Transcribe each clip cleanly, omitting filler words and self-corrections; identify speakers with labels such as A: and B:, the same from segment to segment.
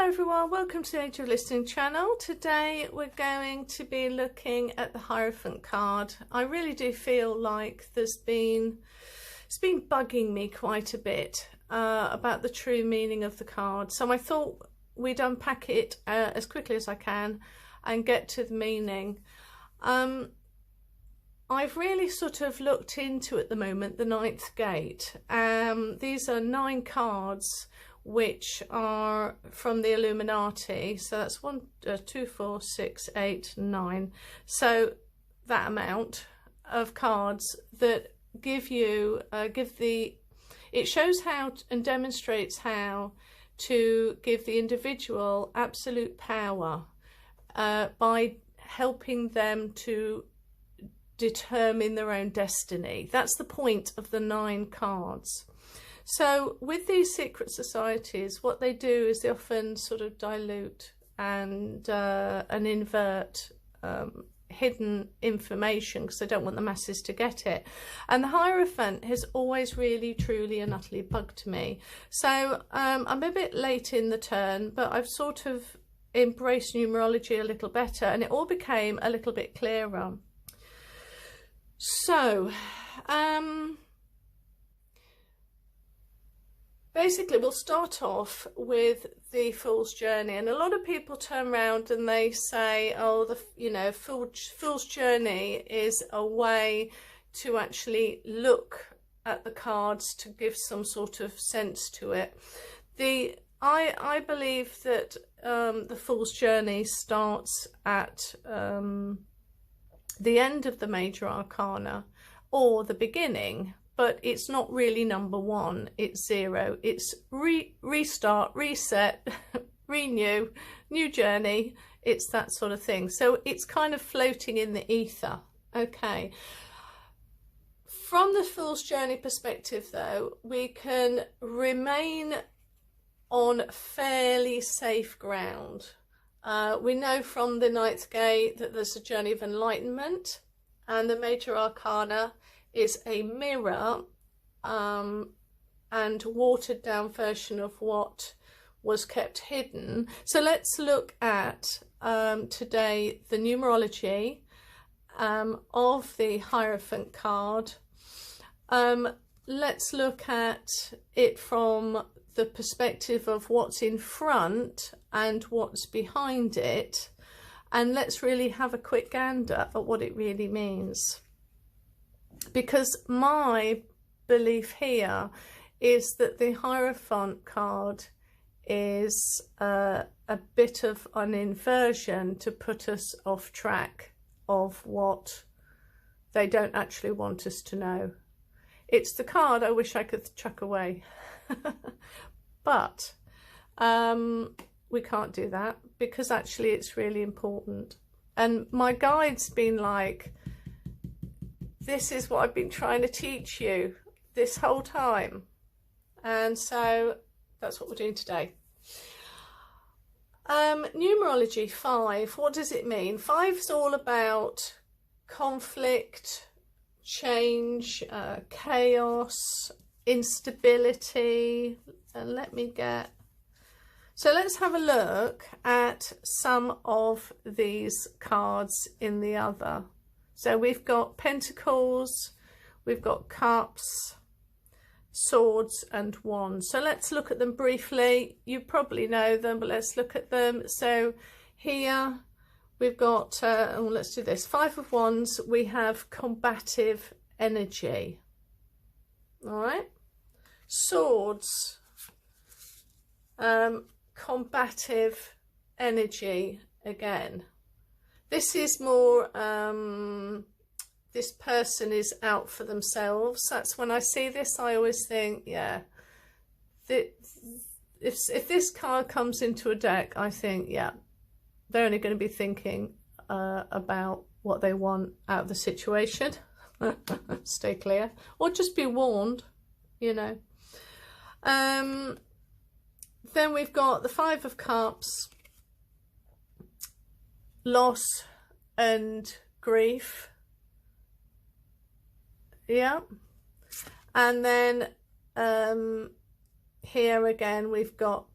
A: everyone, welcome to the Age of Listening channel. Today we're going to be looking at the Hierophant card. I really do feel like it's been bugging me quite a bit about the true meaning of the card. So I thought we'd unpack it as quickly as I can and get to the meaning. I've really sort of looked into at the moment the ninth gate. These are 9 cards which are from the Illuminati. So that's 1, 2, 4, 6, 8, 9. So that amount of cards that give you, it shows how and demonstrates how to give the individual absolute power by helping them to determine their own destiny. That's the point of the 9 cards. So with these secret societies, what they do is they often sort of dilute and invert hidden information because they don't want the masses to get it. And the Hierophant has always really, truly and utterly bugged me. So I'm a bit late in the turn, but I've sort of embraced numerology a little better and it all became a little bit clearer. So, basically, we'll start off with the Fool's Journey, and a lot of people turn around and they say, "Oh, Fool's Journey is a way to actually look at the cards to give some sort of sense to it." I believe that the Fool's Journey starts at the end of the major arcana or the beginning. But it's not really number 1, it's 0. It's restart, reset, renew, new journey. It's that sort of thing. So it's kind of floating in the ether. Okay. From the Fool's Journey perspective, though, we can remain on fairly safe ground. We know from the 9th gate that there's a journey of enlightenment, and the major arcana is a mirror and watered down version of what was kept hidden. So let's look at today the numerology of the Hierophant card. Let's look at it from the perspective of what's in front and what's behind it, and let's really have a quick gander at what it really means. Because my belief here is that the Hierophant card is a bit of an inversion to put us off track of what they don't actually want us to know. It's the card I wish I could chuck away. But we can't do that because actually it's really important. And my guide's been like, this is what I've been trying to teach you this whole time. And so that's what we're doing today. Numerology 5, what does it mean? 5 is all about conflict, change, chaos, instability. And so let's have a look at some of these cards in the other. So we've got Pentacles, we've got Cups, Swords and Wands. So let's look at them briefly. You probably know them, but let's look at them. So here we've got, let's do this. 5 of Wands, we have combative energy. All right. Swords, combative energy again. This is more, this person is out for themselves. That's when I see this, I always think, yeah, if this card comes into a deck, I think, yeah, they're only going to be thinking about what they want out of the situation. Stay clear. Or just be warned, you know. Then we've got the 5 of Cups, loss and grief. Yeah. And then here again we've got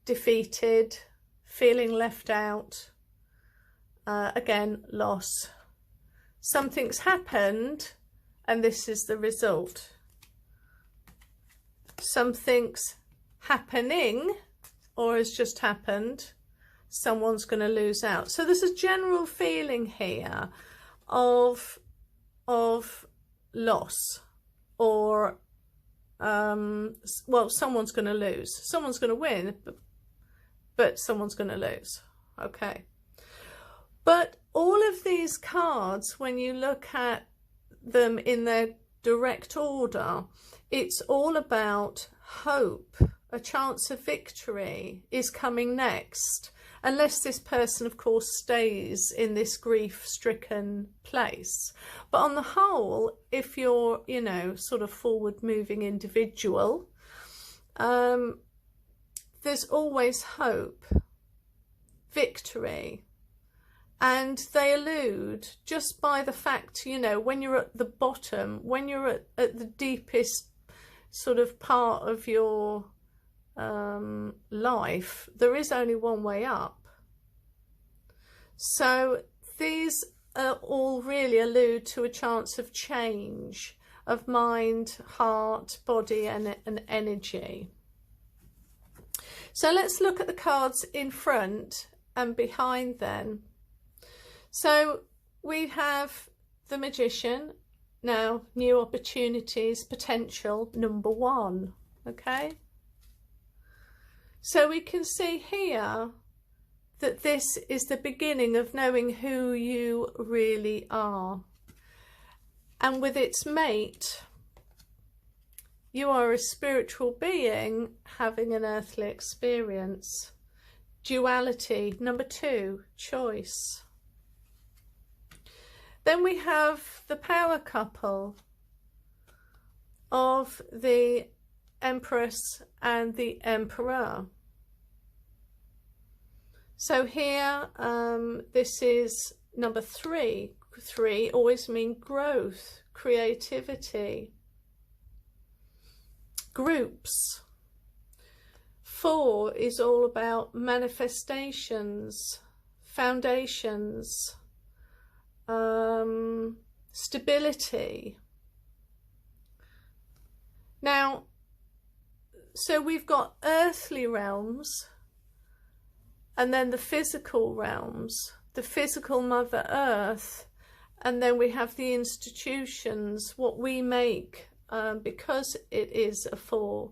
A: defeated, feeling left out, again, loss. Something's happened and this is the result. Something's happening or has just happened, someone's going to lose out. So there's a general feeling here of loss, or well, someone's going to lose. Someone's going to win, but someone's going to lose. Okay. But all of these cards, when you look at them in their direct order, it's all about hope. A chance of victory is coming next, unless this person, of course, stays in this grief-stricken place. But on the whole, if you're, you know, sort of forward-moving individual, there's always hope, victory. And they allude just by the fact, you know, when you're at the bottom, when you're at the deepest sort of part of your life, there is only one way up. So these all really allude to a chance of change of mind, heart, body and energy. So let's look at the cards in front and behind then. So we have the Magician, now new opportunities, potential, number 1, okay? So we can see here that this is the beginning of knowing who you really are. And with its mate, you are a spiritual being having an earthly experience. Duality, number 2, choice. Then we have the power couple of the Empress and the Emperor. So here, this is number 3. 3 always mean growth, creativity, groups. 4 is all about manifestations, foundations, stability. Now, so we've got earthly realms and then the physical realms, the physical Mother Earth, and then we have the institutions, what we make, because it is a 4.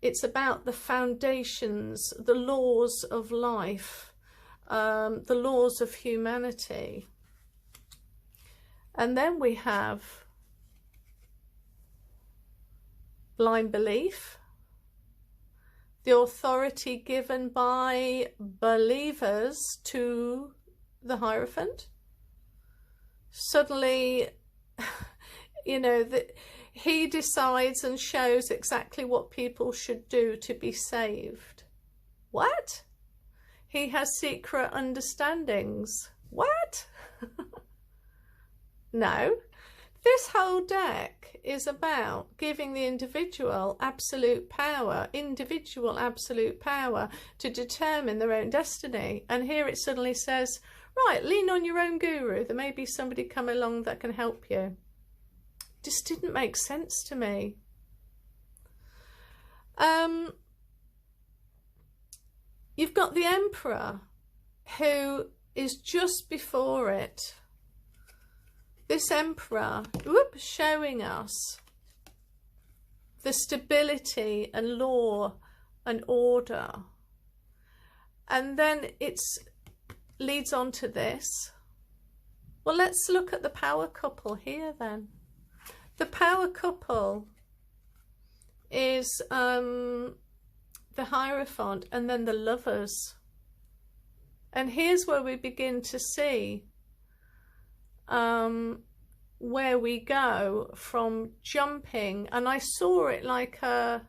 A: It's about the foundations, the laws of life, the laws of humanity. And then we have blind belief, the authority given by believers to the Hierophant. Suddenly, you know, that he decides and shows exactly what people should do to be saved. What? He has secret understandings. What? No. This whole deck is about giving the individual absolute power, individual absolute power to determine their own destiny. And here it suddenly says, right, lean on your own guru. There may be somebody come along that can help you. Just didn't make sense to me. You've got the Emperor, who is just before it. This Emperor, showing us the stability and law and order. And then it leads on to this. Well, let's look at the power couple here then. The power couple is the Hierophant and then the Lovers. And here's where we begin to see where we go from jumping, and I saw it like a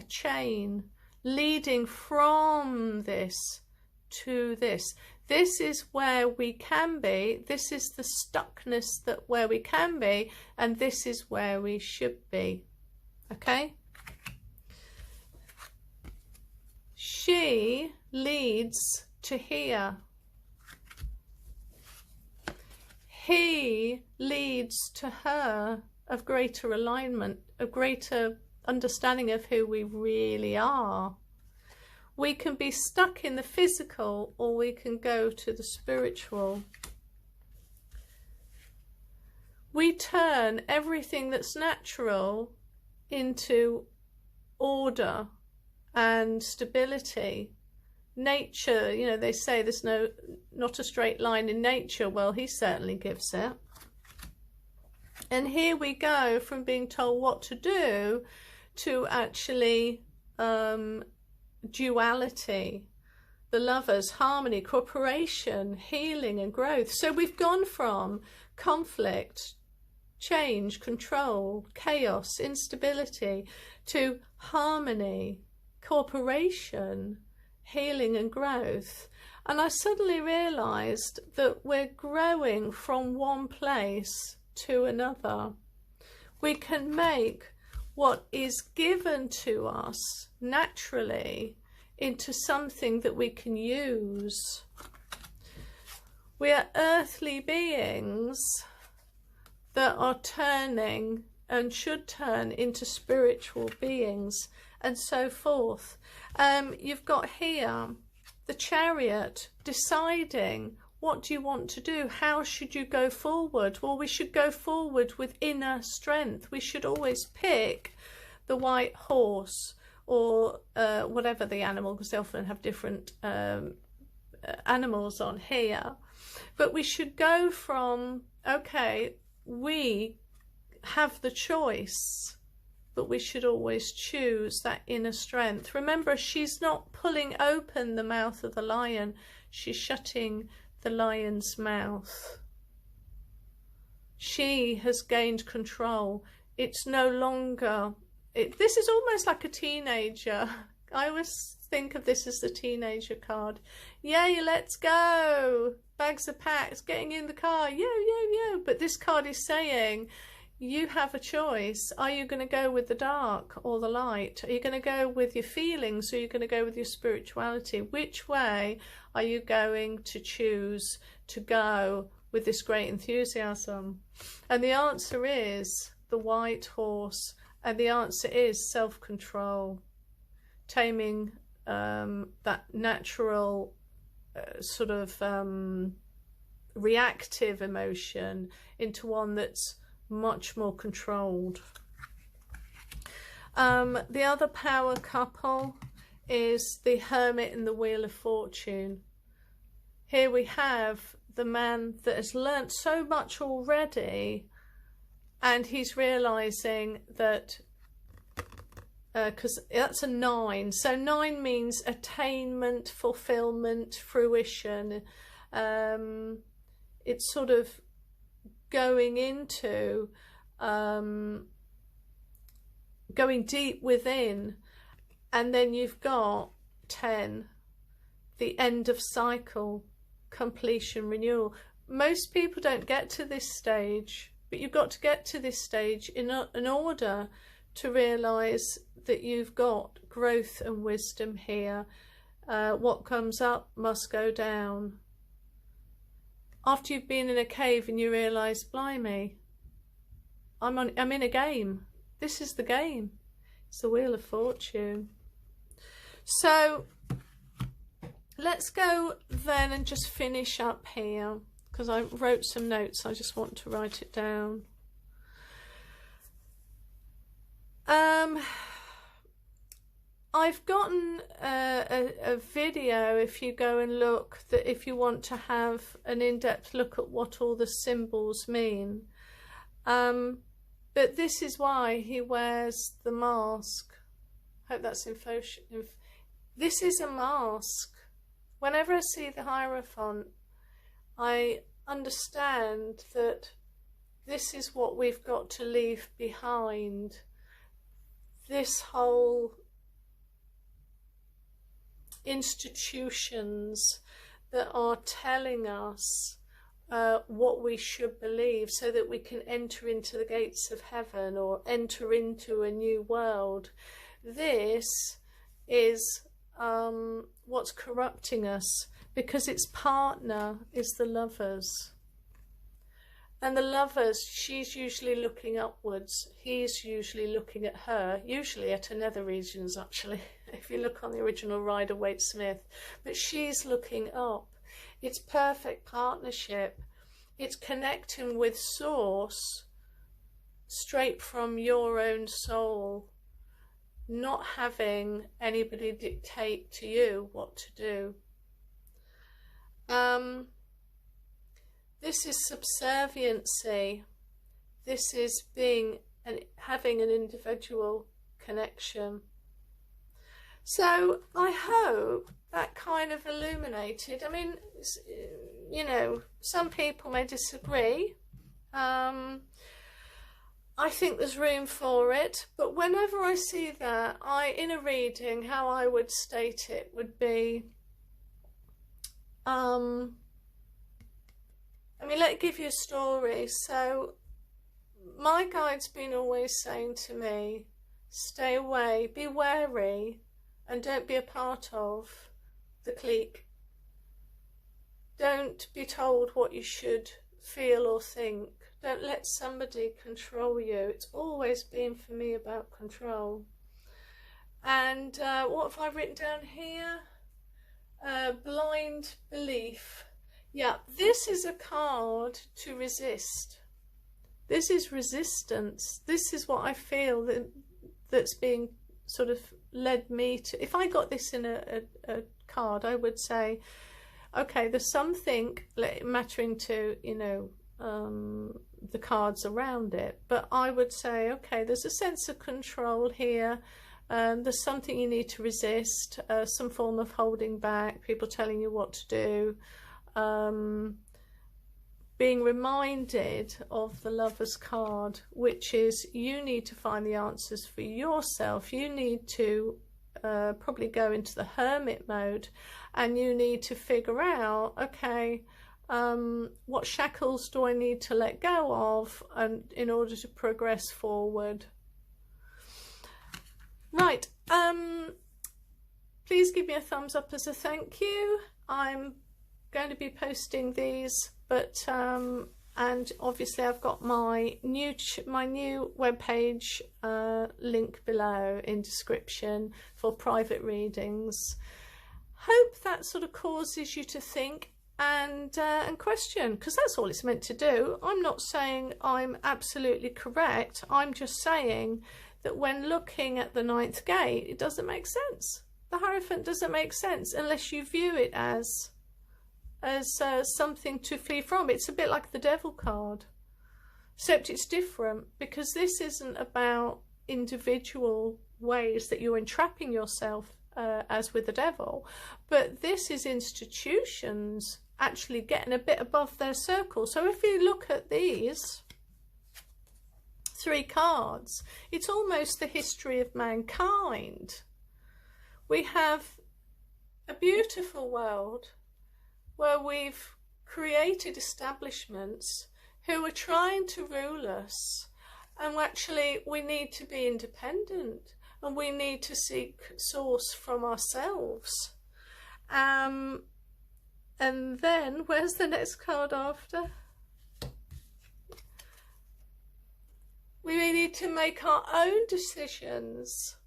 A: chain leading from this to this. This is where we can be. This is the stuckness that where we can be, and this is where we should be. Okay? She leads to here. He leads to her of greater alignment, of greater understanding of who we really are. We can be stuck in the physical, or we can go to the spiritual. We turn everything that's natural into order and stability. Nature, you know, they say there's not a straight line in nature. Well, he certainly gives it. And here we go from being told what to do to actually duality, the lovers, harmony, cooperation, healing and growth. So we've gone from conflict, change, control, chaos, instability, to harmony, cooperation, healing and growth. And I suddenly realized that we're growing from one place to another. We can make what is given to us naturally into something that we can use. We are earthly beings that are turning and should turn into spiritual beings, and so forth. You've got here the Chariot deciding, what do you want to do? How should you go forward? Well, we should go forward with inner strength. We should always pick the white horse, or whatever the animal, because they often have different animals on here. But we should go from, okay, we have the choice, but we should always choose that inner strength. Remember, she's not pulling open the mouth of the lion, she's shutting the lion's mouth. She has gained control. It's no longer, this is almost like a teenager. I always think of this as the teenager card. Yay, let's go. Bags are packed, getting in the car. Yo, yo, yo. But this card is saying, you have a choice. Are you going to go with the dark or the light? Are you going to go with your feelings, or are you going to go with your spirituality? Which way are you going to choose to go with this great enthusiasm? And the answer is the white horse. And the answer is self-control. Taming that natural sort of reactive emotion into one that's much more controlled. The other power couple is the Hermit and the Wheel of Fortune. Here we have the man that has learnt so much already, and he's realizing that because that's a 9, so 9 means attainment, fulfillment, fruition. It's sort of going into going deep within. And then you've got 10, the end of cycle, completion, renewal. Most people don't get to this stage, but you've got to get to this stage in order to realize that you've got growth and wisdom here. What comes up must go down. After you've been in a cave and you realize, blimey, I'm in a game. This is the game. It's the Wheel of Fortune. So let's go then and just finish up here, because I wrote some notes. I just want to write it down. I've gotten a video, if you go and look, that if you want to have an in-depth look at what all the symbols mean. But this is why he wears the mask. Hope that's info. This is a mask. Whenever I see the Hierophant, I understand that this is what we've got to leave behind. This whole institutions that are telling us what we should believe, so that we can enter into the gates of heaven or enter into a new world. This is what's corrupting us, because its partner is the Lovers. And the Lovers, she's usually looking upwards, he's usually looking at her, usually at her nether regions actually, if you look on the original Rider-Waite-Smith, but she's looking up. It's perfect partnership. It's connecting with Source straight from your own soul, not having anybody dictate to you what to do. This is subserviency. This is having an individual connection. So I hope that kind of illuminated. I mean, you know, some people may disagree. I think there's room for it, but whenever I see that, in a reading, how I would state it would be, I mean, let me give you a story. So my guide's been always saying to me, stay away, be wary, and don't be a part of the clique. Don't be told what you should feel or think. Don't let somebody control you. It's always been for me about control. And what have I written down here? Blind belief. Yeah, this is a card to resist. This is resistance. This is what I feel that's being sort of led me to. If I got this in a card, I would say, okay, there's something mattering to, you know, the cards around it, but I would say, okay, there's a sense of control here. There's something you need to resist, some form of holding back, people telling you what to do. Being reminded of the Lover's card, which is you need to find the answers for yourself. You need to probably go into the hermit mode, and you need to figure out, okay, what shackles do I need to let go of and in order to progress forward. Right, please give me a thumbs up as a thank you. I'm going to be posting these, but and obviously I've got my new webpage link below in description for private readings. Hope that sort of causes you to think and question, because that's all it's meant to do. I'm not saying I'm absolutely correct. I'm just saying that when looking at the ninth gate, it doesn't make sense. The Hierophant doesn't make sense unless you view it as something to flee from. It's a bit like the Devil card, except it's different, because this isn't about individual ways that you're entrapping yourself as with the Devil, but this is institutions actually getting a bit above their circle. So if you look at these three cards, it's almost the history of mankind. We have a beautiful world where we've created establishments who are trying to rule us, and actually we need to be independent, and we need to seek source from ourselves. And then where's the next card after? We need to make our own decisions.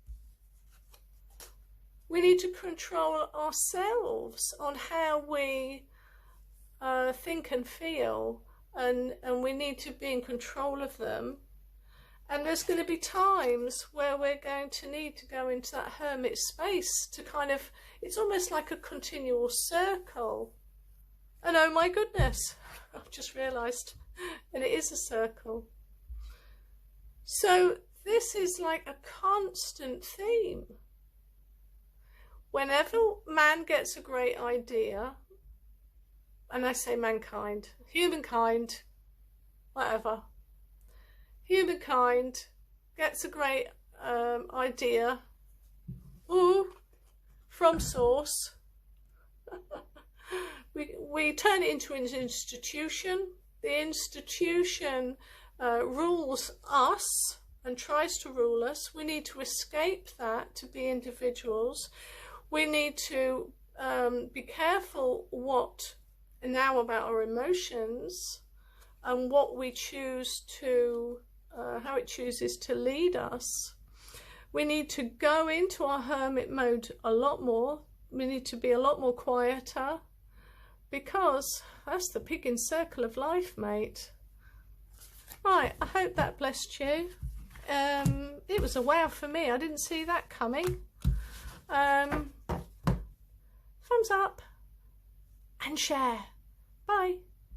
A: We need to control ourselves on how we think and feel, and we need to be in control of them. And there's going to be times where we're going to need to go into that hermit space to kind of, it's almost like a continual circle. And oh my goodness, I've just realised, and it is a circle. So this is like a constant theme. Whenever man gets a great idea, and I say mankind, humankind, whatever, humankind gets a great idea, from source, we turn it into an institution. The institution rules us and tries to rule us. We need to escape that to be individuals. We need to be careful what now about our emotions and what we choose to, how it chooses to lead us. We need to go into our hermit mode a lot more. We need to be a lot more quieter, because that's the pig in circle of life, mate. Right, I hope that blessed you. It was a wow for me. I didn't see that coming. Thumbs up and share. Bye.